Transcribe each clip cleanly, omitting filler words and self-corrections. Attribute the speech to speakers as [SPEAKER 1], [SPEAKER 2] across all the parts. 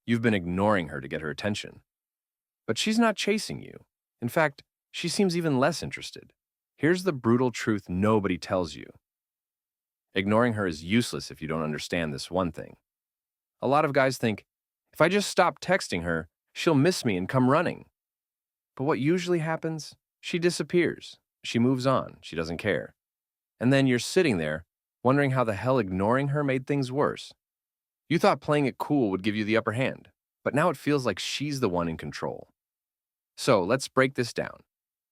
[SPEAKER 1] You've been ignoring her to get her attention. But she's not chasing you. In fact, she seems even less interested. Here's the brutal truth nobody tells you. Ignoring her is useless if you don't understand this one thing. A lot of guys think, if I just stop texting her, she'll miss me and come running. But what usually happens? She disappears. She moves on. She doesn't care. And then you're sitting there, wondering how the hell ignoring her made things worse. You thought playing it cool would give you the upper hand, but now it feels like she's the one in control. So let's break this down.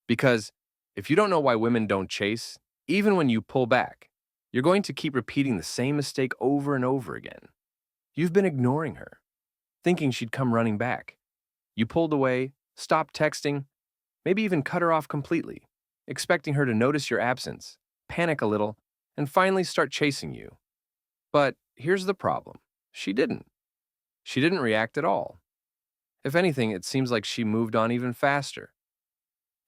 [SPEAKER 1] Because if you don't know why women don't chase, even when you pull back, you're going to keep repeating the same mistake over and over again. You've been ignoring her, thinking she'd come running back. You pulled away, stopped texting, maybe even cut her off completely, expecting her to notice your absence, panic a little, and finally start chasing you. But here's the problem. She didn't. She didn't react at all. If anything, it seems like she moved on even faster.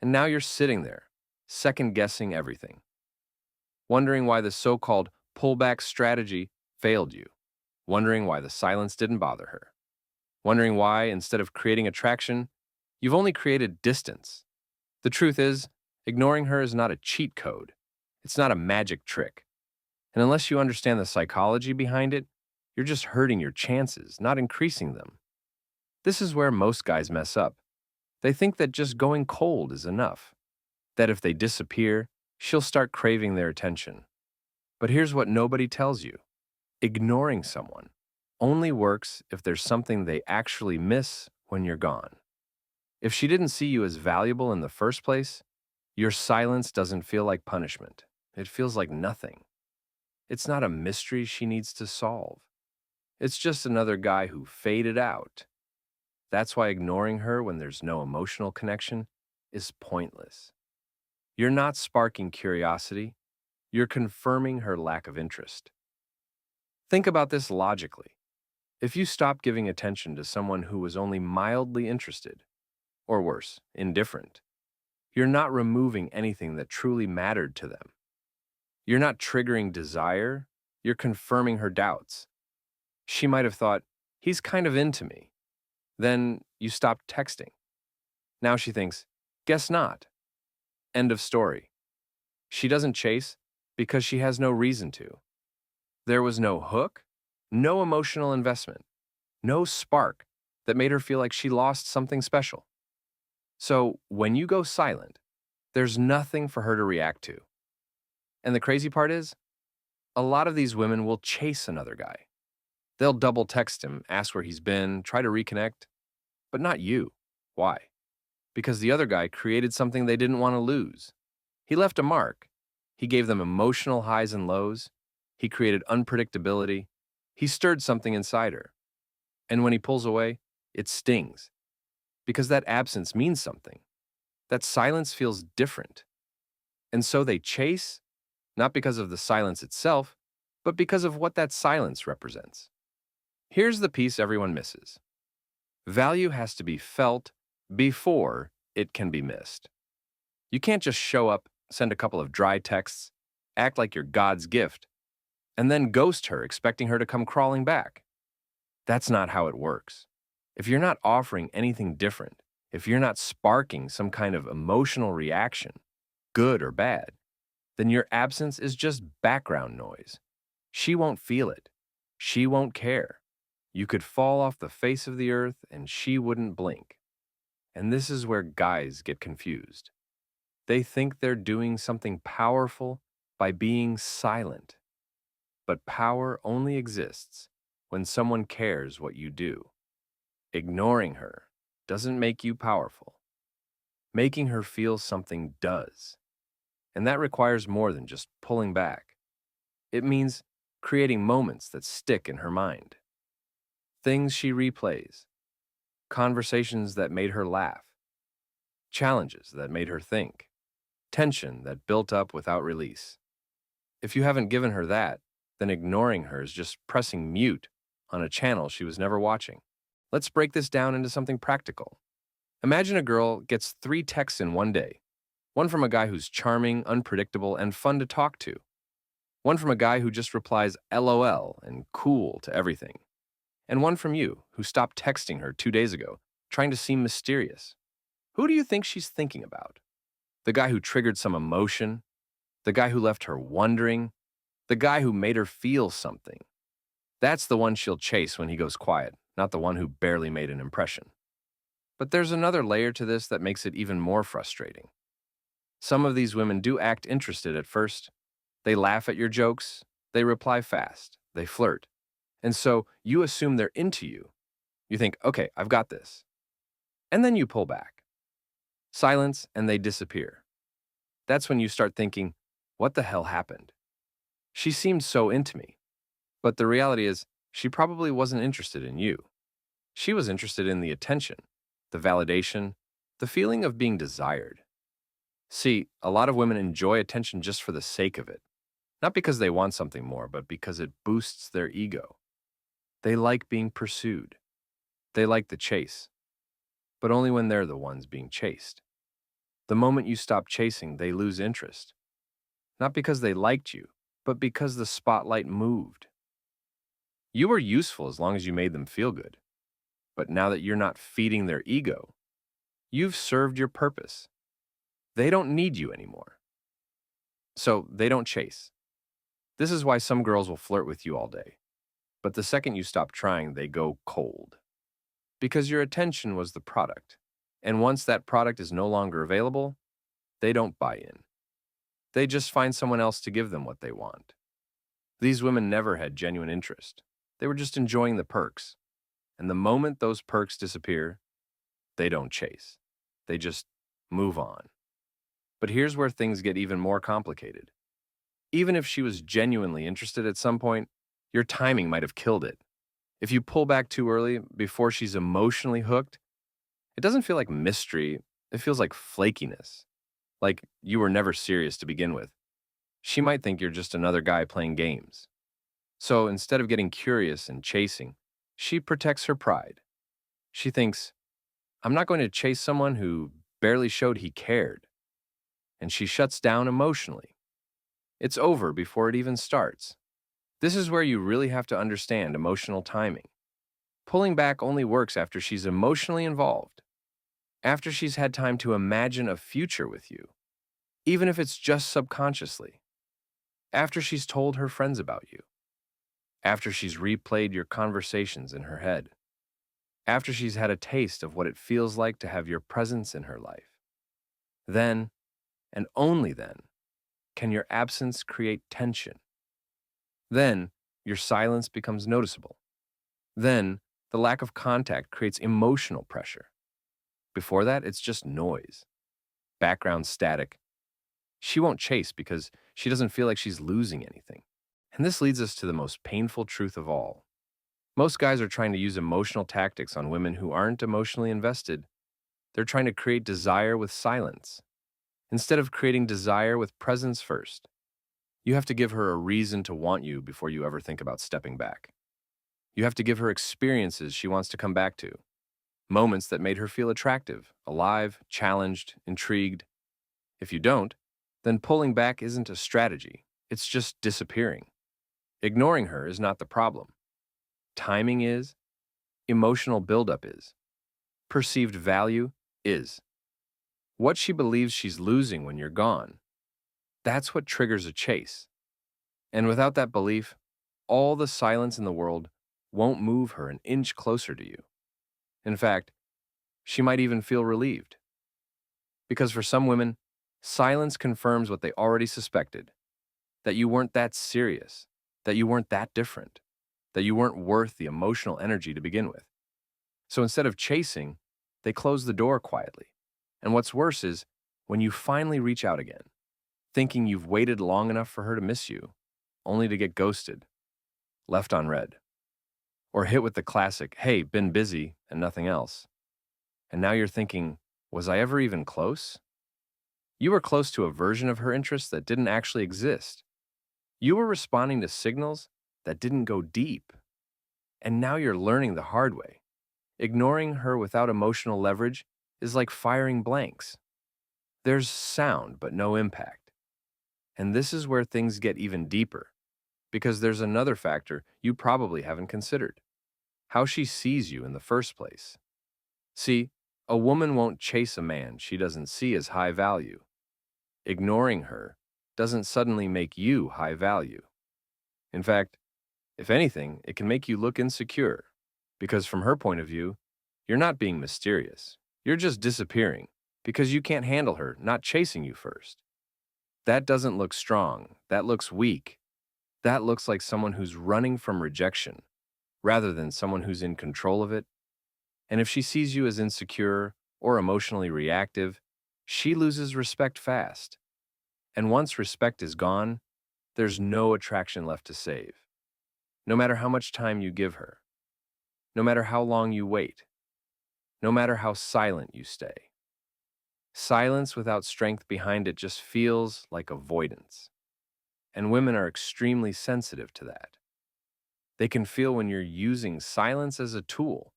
[SPEAKER 1] And now you're sitting there, second-guessing everything, wondering why the so-called pullback strategy failed you, wondering why the silence didn't bother her, wondering why, instead of creating attraction, you've only created distance. The truth is, ignoring her is not a cheat code. It's not a magic trick. And unless you understand the psychology behind it, you're just hurting your chances, not increasing them. This is where most guys mess up. They think that just going cold is enough, that if they disappear, she'll start craving their attention. But here's what nobody tells you. Ignoring someone only works if there's something they actually miss when you're gone. If she didn't see you as valuable in the first place, your silence doesn't feel like punishment. It feels like nothing. It's not a mystery she needs to solve. It's just another guy who faded out. That's why ignoring her when there's no emotional connection is pointless. You're not sparking curiosity. You're confirming her lack of interest. Think about this logically. If you stop giving attention to someone who was only mildly interested, or worse, indifferent, you're not removing anything that truly mattered to them. You're not triggering desire, you're confirming her doubts. She might have thought, he's kind of into me. Then you stopped texting. Now she thinks, guess not. End of story. She doesn't chase because she has no reason to. There was no hook, no emotional investment, no spark that made her feel like she lost something special. So when you go silent, there's nothing for her to react to. And the crazy part is, a lot of these women will chase another guy. They'll double text him, ask where he's been, try to reconnect, but not you. Why? Because the other guy created something they didn't want to lose. He left a mark. He gave them emotional highs and lows. He created unpredictability. He stirred something inside her. And when he pulls away, it stings. Because that absence means something. That silence feels different. And so they chase, not because of the silence itself, but because of what that silence represents. Here's the piece everyone misses. Value has to be felt before it can be missed. You can't just show up, send a couple of dry texts, act like you're God's gift, and then ghost her expecting her to come crawling back. That's not how it works. If you're not offering anything different, if you're not sparking some kind of emotional reaction, good or bad, then your absence is just background noise. She won't feel it. She won't care. You could fall off the face of the earth and she wouldn't blink. And this is where guys get confused. They think they're doing something powerful by being silent. But power only exists when someone cares what you do. Ignoring her doesn't make you powerful. Making her feel something does. And that requires more than just pulling back. It means creating moments that stick in her mind. Things she replays. Conversations that made her laugh. Challenges that made her think. Tension that built up without release. If you haven't given her that, then ignoring her is just pressing mute on a channel she was never watching. Let's break this down into something practical. Imagine a girl gets 3 texts in one day. One from a guy who's charming, unpredictable, and fun to talk to. One from a guy who just replies LOL and cool to everything. and one from you, who stopped texting her 2 days ago, trying to seem mysterious. Who do you think she's thinking about? The guy who triggered some emotion? The guy who left her wondering? The guy who made her feel something? That's the one she'll chase when he goes quiet, not the one who barely made an impression. But there's another layer to this that makes it even more frustrating. Some of these women do act interested at first. They laugh at your jokes, they reply fast, they flirt. And so you assume they're into you. You think, okay, I've got this. And then you pull back. Silence, and they disappear. That's when you start thinking, what the hell happened? She seemed so into me. But the reality is, she probably wasn't interested in you. She was interested in the attention, the validation, the feeling of being desired. See, a lot of women enjoy attention just for the sake of it. Not because they want something more, but because it boosts their ego. They like being pursued. They like the chase. But only when they're the ones being chased. The moment you stop chasing, they lose interest. Not because they liked you, but because the spotlight moved. You were useful as long as you made them feel good. But now that you're not feeding their ego, you've served your purpose. They don't need you anymore. So they don't chase. This is why some girls will flirt with you all day. But the second you stop trying, they go cold. Because your attention was the product. And once that product is no longer available, they don't buy in. They just find someone else to give them what they want. These women never had genuine interest. They were just enjoying the perks. And the moment those perks disappear, they don't chase. They just move on. But here's where things get even more complicated. Even if she was genuinely interested at some point, your timing might have killed it. If you pull back too early, before she's emotionally hooked, it doesn't feel like mystery, it feels like flakiness. Like you were never serious to begin with. She might think you're just another guy playing games. So instead of getting curious and chasing, she protects her pride. She thinks, I'm not going to chase someone who barely showed he cared. And she shuts down emotionally. It's over before it even starts. This is where you really have to understand emotional timing. Pulling back only works after she's emotionally involved, after she's had time to imagine a future with you, even if it's just subconsciously, after she's told her friends about you, after she's replayed your conversations in her head, after she's had a taste of what it feels like to have your presence in her life. Then, and only then, can your absence create tension. Then, your silence becomes noticeable. Then, the lack of contact creates emotional pressure. Before that, it's just noise, background static. She won't chase because she doesn't feel like she's losing anything. And this leads us to the most painful truth of all. Most guys are trying to use emotional tactics on women who aren't emotionally invested. They're trying to create desire with silence, instead of creating desire with presence first. You have to give her a reason to want you before you ever think about stepping back. You have to give her experiences she wants to come back to, moments that made her feel attractive, alive, challenged, intrigued. If you don't, then pulling back isn't a strategy, it's just disappearing. Ignoring her is not the problem. Timing is, emotional buildup is, perceived value is. What she believes she's losing when you're gone, that's what triggers a chase. And without that belief, all the silence in the world won't move her an inch closer to you. In fact, she might even feel relieved. Because for some women, silence confirms what they already suspected, that you weren't that serious, that you weren't that different, that you weren't worth the emotional energy to begin with. So instead of chasing, they close the door quietly. And what's worse is, when you finally reach out again, thinking you've waited long enough for her to miss you, only to get ghosted, left on red, or hit with the classic, hey, been busy, and nothing else. And now you're thinking, was I ever even close? You were close to a version of her interest that didn't actually exist. You were responding to signals that didn't go deep. And now you're learning the hard way. Ignoring her without emotional leverage is like firing blanks. There's sound, but no impact. And this is where things get even deeper, because there's another factor you probably haven't considered. how she sees you in the first place. See, a woman won't chase a man she doesn't see as high value. Ignoring her doesn't suddenly make you high value. In fact, if anything, it can make you look insecure, because from her point of view, you're not being mysterious. You're just disappearing because you can't handle her not chasing you first. That doesn't look strong. That looks weak. That looks like someone who's running from rejection rather than someone who's in control of it. And if she sees you as insecure or emotionally reactive, she loses respect fast. And once respect is gone, there's no attraction left to save. No matter how much time you give her, no matter how long you wait, no matter how silent you stay. Silence without strength behind it just feels like avoidance. And women are extremely sensitive to that. They can feel when you're using silence as a tool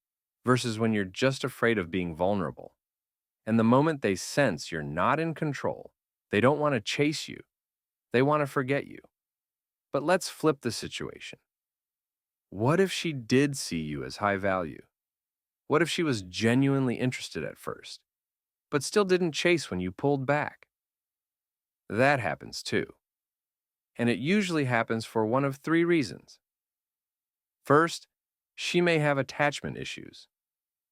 [SPEAKER 1] versus when you're just afraid of being vulnerable. And the moment they sense you're not in control, they don't want to chase you. They want to forget you. But let's flip the situation. What if she did see you as high value? What if she was genuinely interested at first, but still didn't chase when you pulled back? That happens too. And it usually happens for one of three reasons. First, she may have attachment issues.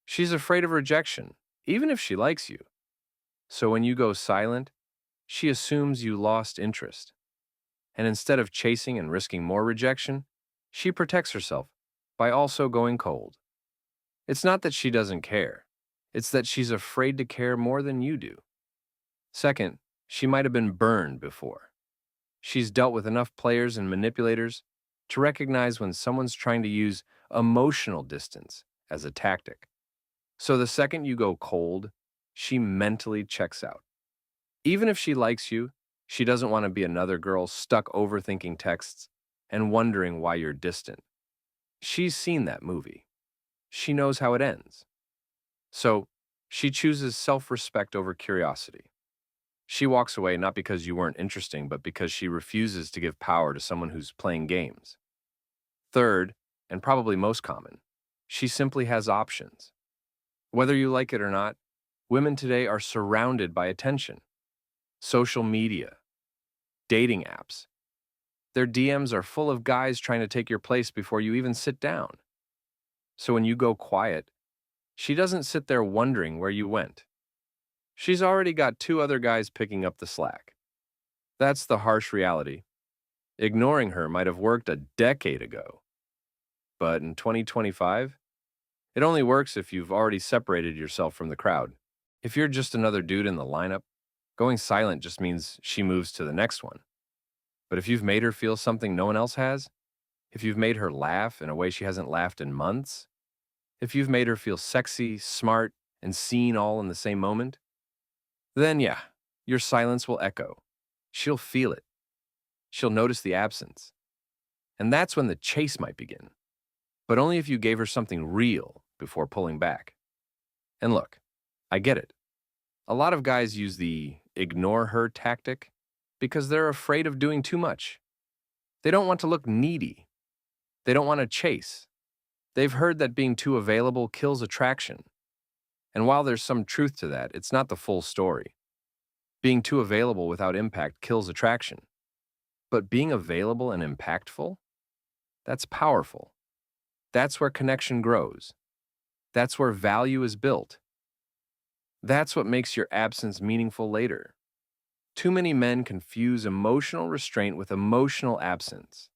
[SPEAKER 1] She's afraid of rejection, even if she likes you. So when you go silent, she assumes you lost interest. And instead of chasing and risking more rejection, she protects herself by also going cold. It's not that she doesn't care. It's that she's afraid to care more than you do. Second, she might have been burned before. She's dealt with enough players and manipulators to recognize when someone's trying to use emotional distance as a tactic. So the second you go cold, she mentally checks out. Even if she likes you, she doesn't want to be another girl stuck overthinking texts and wondering why you're distant. She's seen that movie. She knows how it ends. So she chooses self-respect over curiosity. She walks away not because you weren't interesting, but because she refuses to give power to someone who's playing games. Third, and probably most common, she simply has options. Whether you like it or not, women today are surrounded by attention. Social media, dating apps. Their DMs are full of guys trying to take your place before you even sit down. So when you go quiet, she doesn't sit there wondering where you went. She's already got two other guys picking up the slack. That's the harsh reality. Ignoring her might have worked a decade ago. But in 2025, it only works if you've already separated yourself from the crowd. If you're just another dude in the lineup, going silent just means she moves to the next one. But if you've made her feel something no one else has, if you've made her laugh in a way she hasn't laughed in months, if you've made her feel sexy, smart, and seen all in the same moment, then yeah, your silence will echo. She'll feel it. She'll notice the absence. And that's when the chase might begin. But only if you gave her something real before pulling back. And look, I get it. A lot of guys use the ignore her tactic because they're afraid of doing too much. They don't want to look needy. They don't want to chase. They've heard that being too available kills attraction. And while there's some truth to that, it's not the full story. Being too available without impact kills attraction. But being available and impactful, that's powerful. That's where connection grows. That's where value is built. That's what makes your absence meaningful later. Too many men confuse emotional restraint with emotional absence.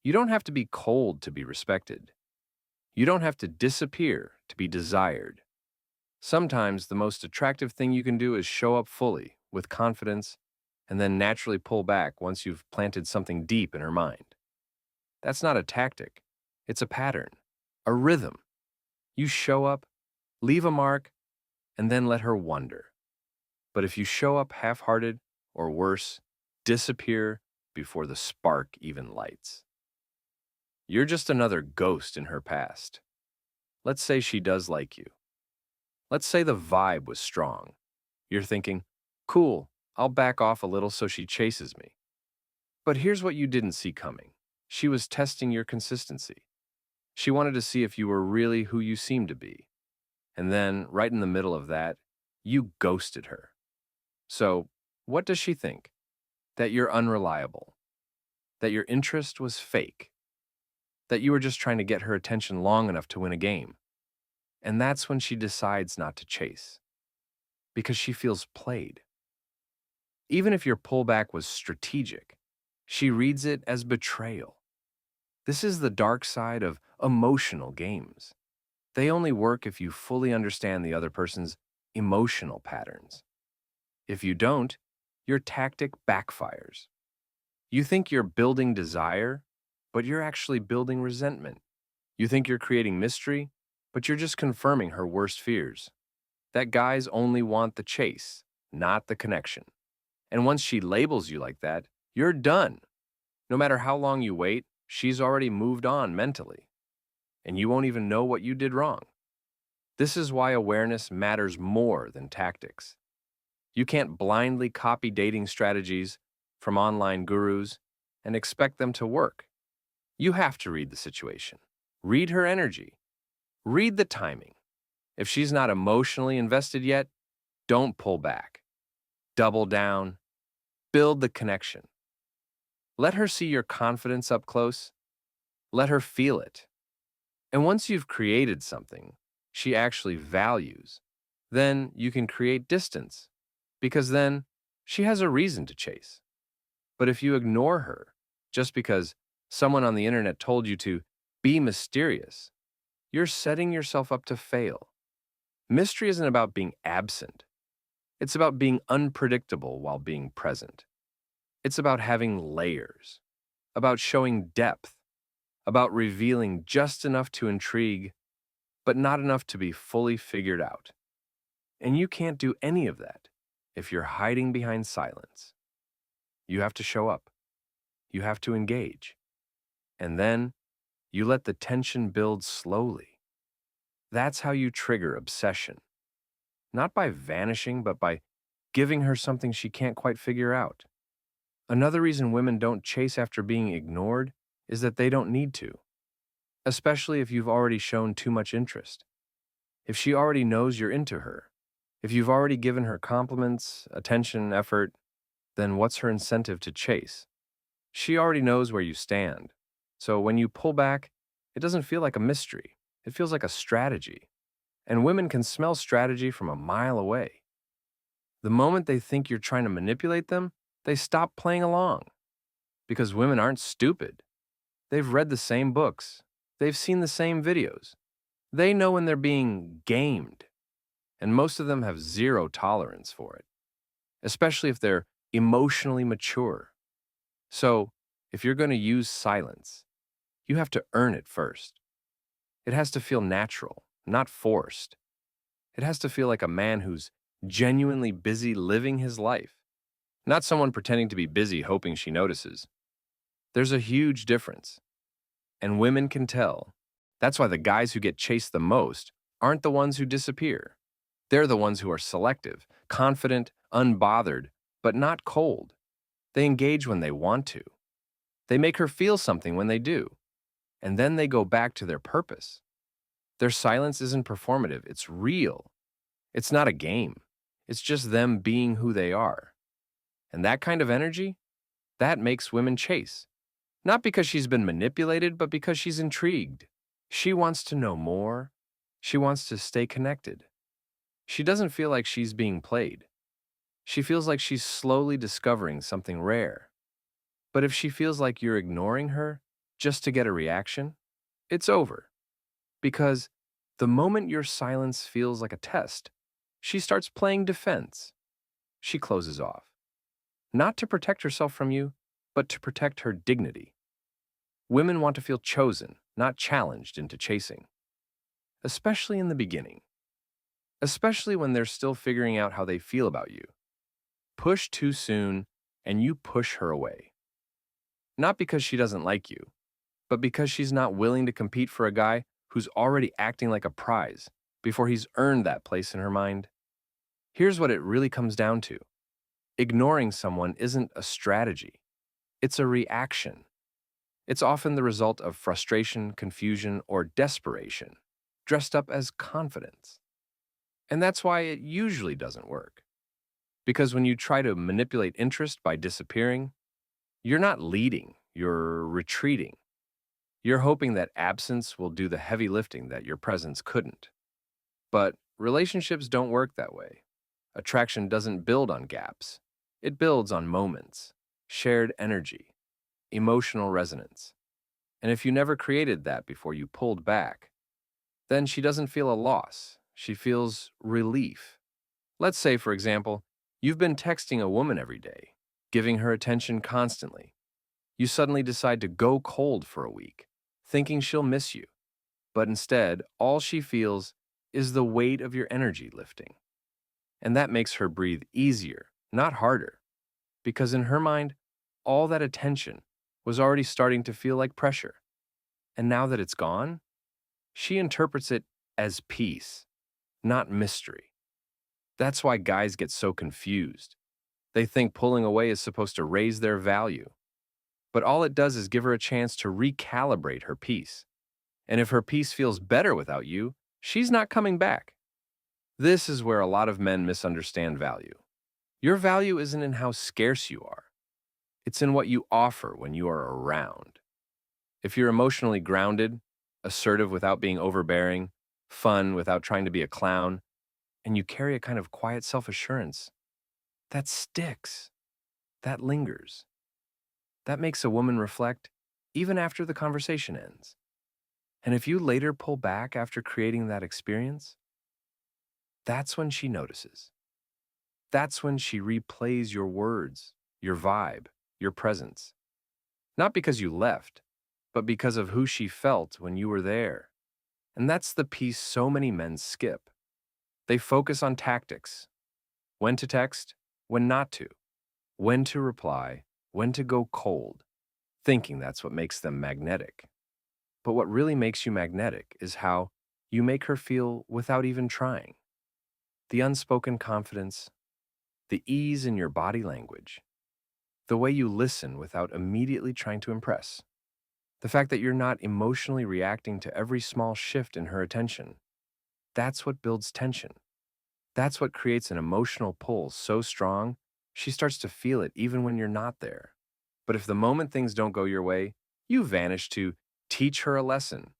[SPEAKER 1] You don't have to be cold to be respected. You don't have to disappear to be desired. Sometimes the most attractive thing you can do is show up fully, with confidence, and then naturally pull back once you've planted something deep in her mind. That's not a tactic. It's a pattern, a rhythm. You show up, leave a mark, and then let her wonder. But if you show up half-hearted, or worse, disappear before the spark even lights, you're just another ghost in her past. Let's say she does like you. Let's say the vibe was strong. You're thinking, cool, I'll back off a little so she chases me. But here's what you didn't see coming. She was testing your consistency. She wanted to see if you were really who you seemed to be. And then, right in the middle of that, you ghosted her. So, what does she think? That you're unreliable, that your interest was fake, that you were just trying to get her attention long enough to win a game. And that's when she decides not to chase, because she feels played. Even if your pullback was strategic, she reads it as betrayal. This is the dark side of emotional games. They only work if you fully understand the other person's emotional patterns. If you don't, your tactic backfires. You think you're building desire, but you're actually building resentment. You think you're creating mystery, but you're just confirming her worst fears. That guys only want the chase, not the connection. And once she labels you like that, you're done. No matter how long you wait, she's already moved on mentally, and you won't even know what you did wrong. This is why awareness matters more than tactics. You can't blindly copy dating strategies from online gurus and expect them to work. You have to read the situation, read her energy, read the timing. If she's not emotionally invested yet, don't pull back. Double down, build the connection. Let her see your confidence up close. Let her feel it. And once you've created something she actually values, then you can create distance, because then she has a reason to chase. But if you ignore her just because someone on the internet told you to be mysterious, you're setting yourself up to fail. Mystery isn't about being absent. It's about being unpredictable while being present. It's about having layers, about showing depth, about revealing just enough to intrigue, but not enough to be fully figured out. And you can't do any of that if you're hiding behind silence. You have to show up. You have to engage. And then you let the tension build slowly. That's how you trigger obsession. Not by vanishing, but by giving her something she can't quite figure out. Another reason women don't chase after being ignored is that they don't need to, especially if you've already shown too much interest. If she already knows you're into her, if you've already given her compliments, attention, effort, then what's her incentive to chase? She already knows where you stand. So when you pull back, it doesn't feel like a mystery. It feels like a strategy. And women can smell strategy from a mile away. The moment they think you're trying to manipulate them, they stop playing along. Because women aren't stupid. They've read the same books. They've seen the same videos. They know when they're being gamed. And most of them have zero tolerance for it, especially if they're emotionally mature. So, if you're going to use silence, you have to earn it first. It has to feel natural, not forced. It has to feel like a man who's genuinely busy living his life, not someone pretending to be busy hoping she notices. There's a huge difference, and women can tell. That's why the guys who get chased the most aren't the ones who disappear. They're the ones who are selective, confident, unbothered, but not cold. They engage when they want to. They make her feel something when they do, and then they go back to their purpose. Their silence isn't performative, it's real. It's not a game. It's just them being who they are. And that kind of energy, that makes women chase. Not because she's been manipulated, but because she's intrigued. She wants to know more. She wants to stay connected. She doesn't feel like she's being played. She feels like she's slowly discovering something rare. But if she feels like you're ignoring her just to get a reaction, it's over. Because the moment your silence feels like a test, she starts playing defense. She closes off. Not to protect herself from you, but to protect her dignity. Women want to feel chosen, not challenged into chasing. Especially in the beginning. Especially when they're still figuring out how they feel about you. Push too soon, and you push her away. Not because she doesn't like you, but because she's not willing to compete for a guy who's already acting like a prize before he's earned that place in her mind. Here's what it really comes down to. Ignoring someone isn't a strategy. It's a reaction. It's often the result of frustration, confusion, or desperation, dressed up as confidence. And that's why it usually doesn't work. Because when you try to manipulate interest by disappearing, you're not leading, you're retreating. You're hoping that absence will do the heavy lifting that your presence couldn't. But relationships don't work that way. Attraction doesn't build on gaps, it builds on moments, shared energy, emotional resonance. And if you never created that before you pulled back, then she doesn't feel a loss. She feels relief. Let's say, for example, you've been texting a woman every day, giving her attention constantly. You suddenly decide to go cold for a week, thinking she'll miss you. But instead, all she feels is the weight of your energy lifting. And that makes her breathe easier, not harder, because in her mind, all that attention was already starting to feel like pressure. And now that it's gone, she interprets it as peace, not mystery. That's why guys get so confused. They think pulling away is supposed to raise their value. But all it does is give her a chance to recalibrate her peace. And if her peace feels better without you, she's not coming back. This is where a lot of men misunderstand value. Your value isn't in how scarce you are. It's in what you offer when you are around. If you're emotionally grounded, assertive without being overbearing, fun without trying to be a clown, and you carry a kind of quiet self-assurance, that sticks. That lingers. That makes a woman reflect even after the conversation ends. And if you later pull back after creating that experience, that's when she notices. That's when she replays your words, your vibe, your presence. Not because you left, but because of who she felt when you were there. And that's the piece so many men skip. They focus on tactics: when to text, when not to, when to reply, when to go cold, thinking that's what makes them magnetic. But what really makes you magnetic is how you make her feel without even trying. The unspoken confidence, the ease in your body language, the way you listen without immediately trying to impress, the fact that you're not emotionally reacting to every small shift in her attention. That's what builds tension. That's what creates an emotional pull so strong, she starts to feel it even when you're not there. But if the moment things don't go your way, you vanish to teach her a lesson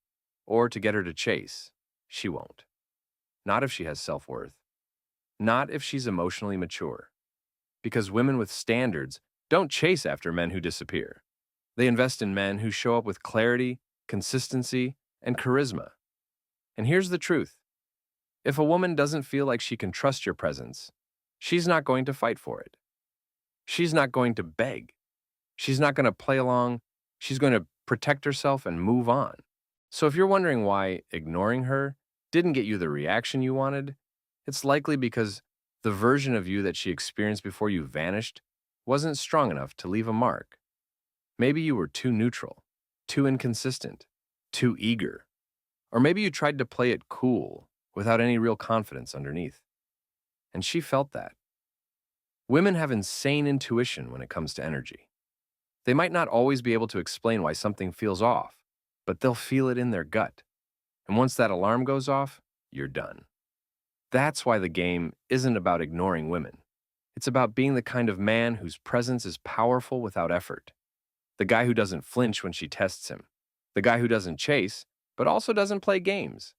[SPEAKER 1] or to get her to chase. She won't. Not if she has self-worth. Not if she's emotionally mature. Because women with standards don't chase after men who disappear. They invest in men who show up with clarity, consistency, and charisma. And here's the truth. If a woman doesn't feel like she can trust your presence, she's not going to fight for it. She's not going to beg. She's not going to play along. She's going to protect herself and move on. So if you're wondering why ignoring her didn't get you the reaction you wanted, it's likely because the version of you that she experienced before you vanished wasn't strong enough to leave a mark. Maybe you were too neutral, too inconsistent, too eager. Or maybe you tried to play it cool without any real confidence underneath. And she felt that. Women have insane intuition when it comes to energy. They might not always be able to explain why something feels off, but they'll feel it in their gut. And once that alarm goes off, you're done. That's why the game isn't about ignoring women. It's about being the kind of man whose presence is powerful without effort. The guy who doesn't flinch when she tests him. The guy who doesn't chase, but also doesn't play games.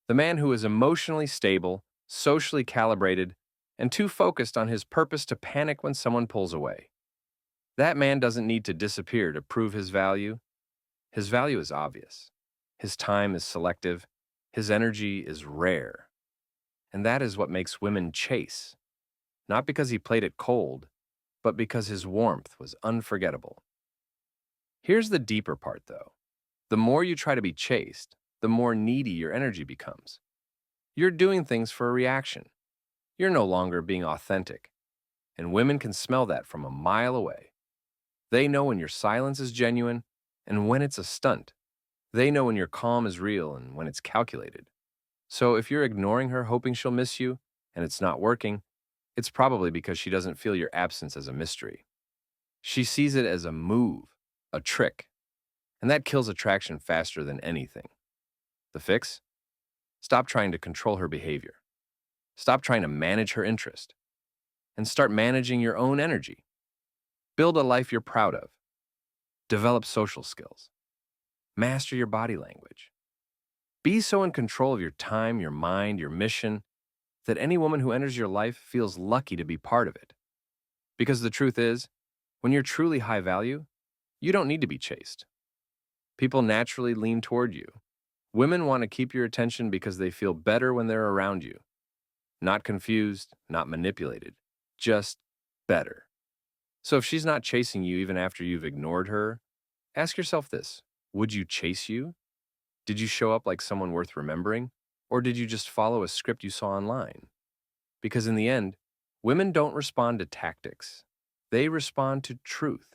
[SPEAKER 1] The man who is emotionally stable, socially calibrated, and too focused on his purpose to panic when someone pulls away. That man doesn't need to disappear to prove his value. His value is obvious. His time is selective. His energy is rare. And that is what makes women chase. Not because he played it cold, but because his warmth was unforgettable. Here's the deeper part, though. The more you try to be chased, the more needy your energy becomes. You're doing things for a reaction. You're no longer being authentic. And women can smell that from a mile away. They know when your silence is genuine and when it's a stunt. They know when your calm is real and when it's calculated. So if you're ignoring her hoping she'll miss you and it's not working, it's probably because she doesn't feel your absence as a mystery. She sees it as a move, a trick. And that kills attraction faster than anything. The fix? Stop trying to control her behavior. Stop trying to manage her interest. And start managing your own energy. Build a life you're proud of. Develop social skills. Master your body language. Be so in control of your time, your mind, your mission, that any woman who enters your life feels lucky to be part of it. Because the truth is, when you're truly high value, you don't need to be chased. People naturally lean toward you. Women want to keep your attention because they feel better when they're around you. Not confused, not manipulated, just better. So if she's not chasing you even after you've ignored her, ask yourself this: would you chase you? Did you show up like someone worth remembering? Or did you just follow a script you saw online? Because in the end, women don't respond to tactics. They respond to truth.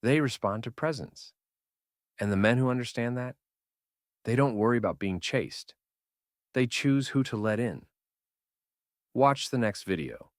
[SPEAKER 1] They respond to presence. And the men who understand that, they don't worry about being chased. They choose who to let in. Watch the next video.